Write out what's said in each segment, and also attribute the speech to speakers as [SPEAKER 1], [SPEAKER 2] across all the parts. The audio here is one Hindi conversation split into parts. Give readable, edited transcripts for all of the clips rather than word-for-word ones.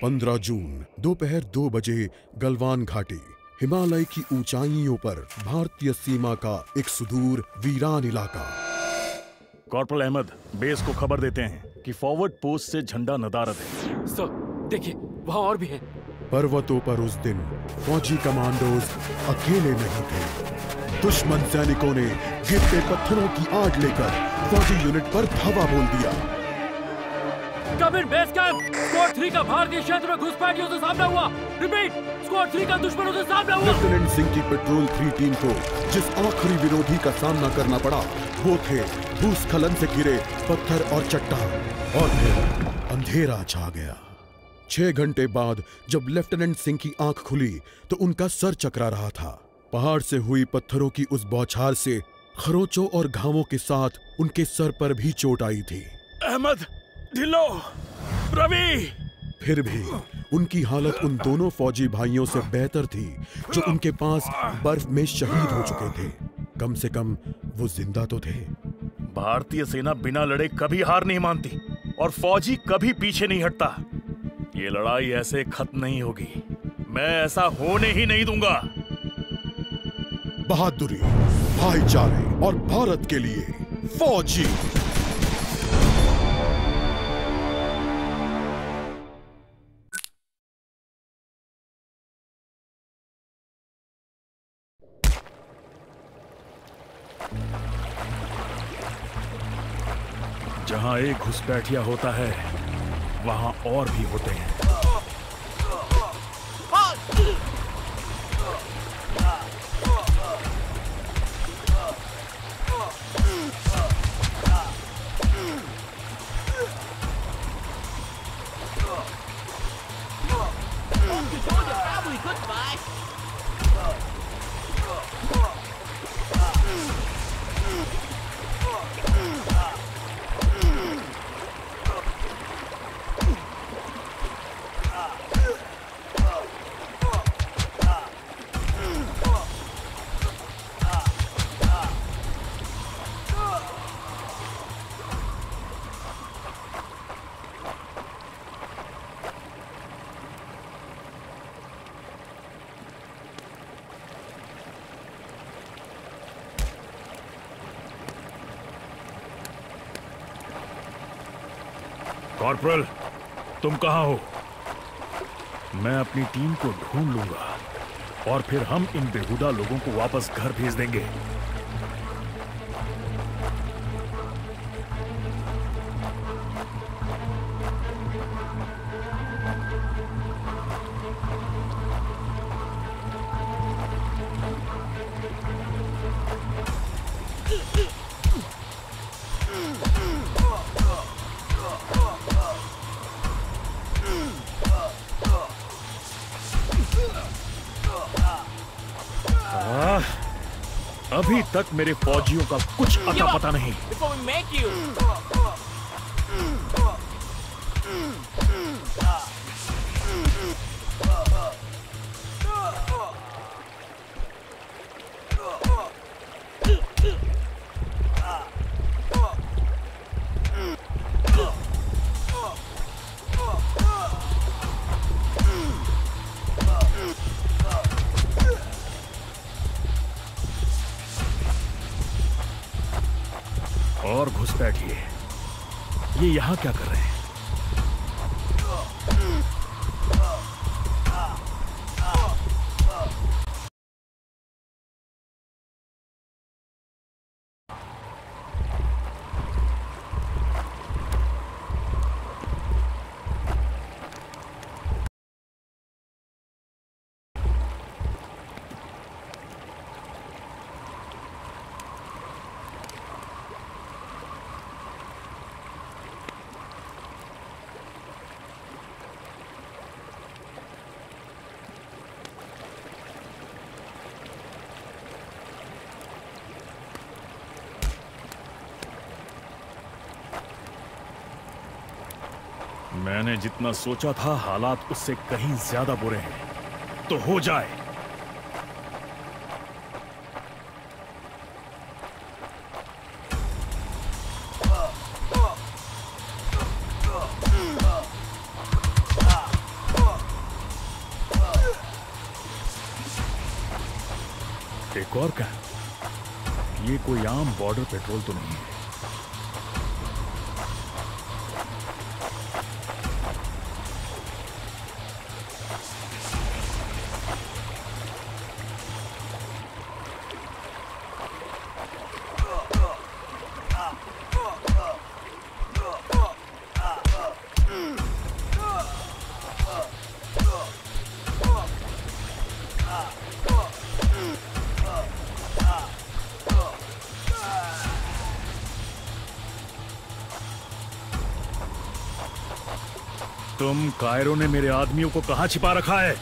[SPEAKER 1] 15 जून दोपहर 2 बजे गलवान घाटी, हिमालय की ऊंचाइयों पर भारतीय सीमा का एक सुदूर वीरान इलाका।
[SPEAKER 2] कॉर्पोरल अहमद, बेस को खबर देते हैं कि फॉरवर्ड पोस्ट से झंडा नदारद है।
[SPEAKER 3] सर, देखिए वहाँ और भी है।
[SPEAKER 1] पर्वतों पर उस दिन फौजी कमांडोज अकेले नहीं थे। दुश्मन सैनिकों ने गिरते पत्थरों की आड़ लेकर फौजी यूनिट पर धावा बोल दिया।
[SPEAKER 3] कमिंग बेस कैंप, स्क्वाड 3 का भारतीय क्षेत्र में घुसपैठियों से सामना हुआ। रिपीट, स्क्वाड 3 का दुश्मनों से सामना हुआ।
[SPEAKER 1] लेफ्टिनेंट सिंह की पेट्रोल 3 टीम को जिस आखिरी विरोधी का सामना करना पड़ा वो थे भूस्खलन से घिरे पत्थर और चट्टान। और फिर अंधेरा छा गया। 6 घंटे बाद जब लेफ्टिनेंट सिंह की आंख खुली तो उनका सर चकरा रहा था। पहाड़ से हुई पत्थरों की उस बौछार से खरोंचों और घावों के साथ उनके सर पर भी चोट आई थी।
[SPEAKER 2] अहमद, ढिल्लो, रवि।
[SPEAKER 1] फिर भी उनकी हालत उन दोनों फौजी भाइयों से बेहतर थी जो उनके पास बर्फ में शहीद हो चुके थे। कम से कम वो जिंदा तो थे।
[SPEAKER 2] भारतीय सेना बिना लड़े कभी हार नहीं मानती और फौजी कभी पीछे नहीं हटता। ये लड़ाई ऐसे खत्म नहीं होगी। मैं ऐसा होने ही नहीं दूंगा।
[SPEAKER 1] बहादुरी, भाईचारे और भारत के लिए फौजी।
[SPEAKER 2] जहां एक घुसपैठिया होता है वहां और भी होते हैं। कॉर्पोरल, तुम कहां हो? मैं अपनी टीम को ढूंढ लूंगा और फिर हम इन बेहुदा लोगों को वापस घर भेज देंगे। अभी तक मेरे फौजियों का कुछ अता पता नहीं। और घुसपैठिए, ये यहाँ क्या कर रहे हैं? मैंने जितना सोचा था हालात उससे कहीं ज्यादा बुरे हैं। तो हो जाए। गौर कर, ये कोई आम बॉर्डर पेट्रोल तो नहीं है। तुम कायरो ने मेरे आदमियों को कहां छिपा रखा है?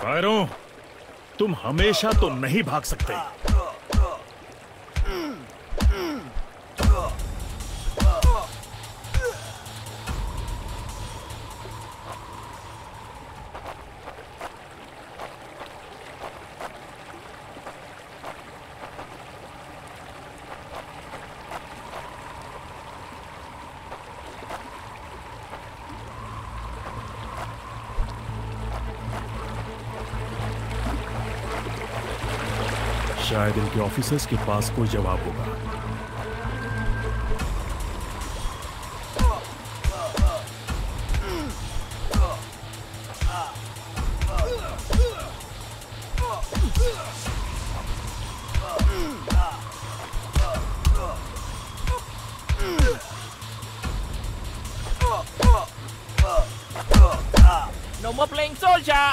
[SPEAKER 2] कायरो, तुम हमेशा तो नहीं भाग सकते। शायद इनके ऑफिसर्स के पास कोई जवाब होगा।
[SPEAKER 4] No more playing soldier.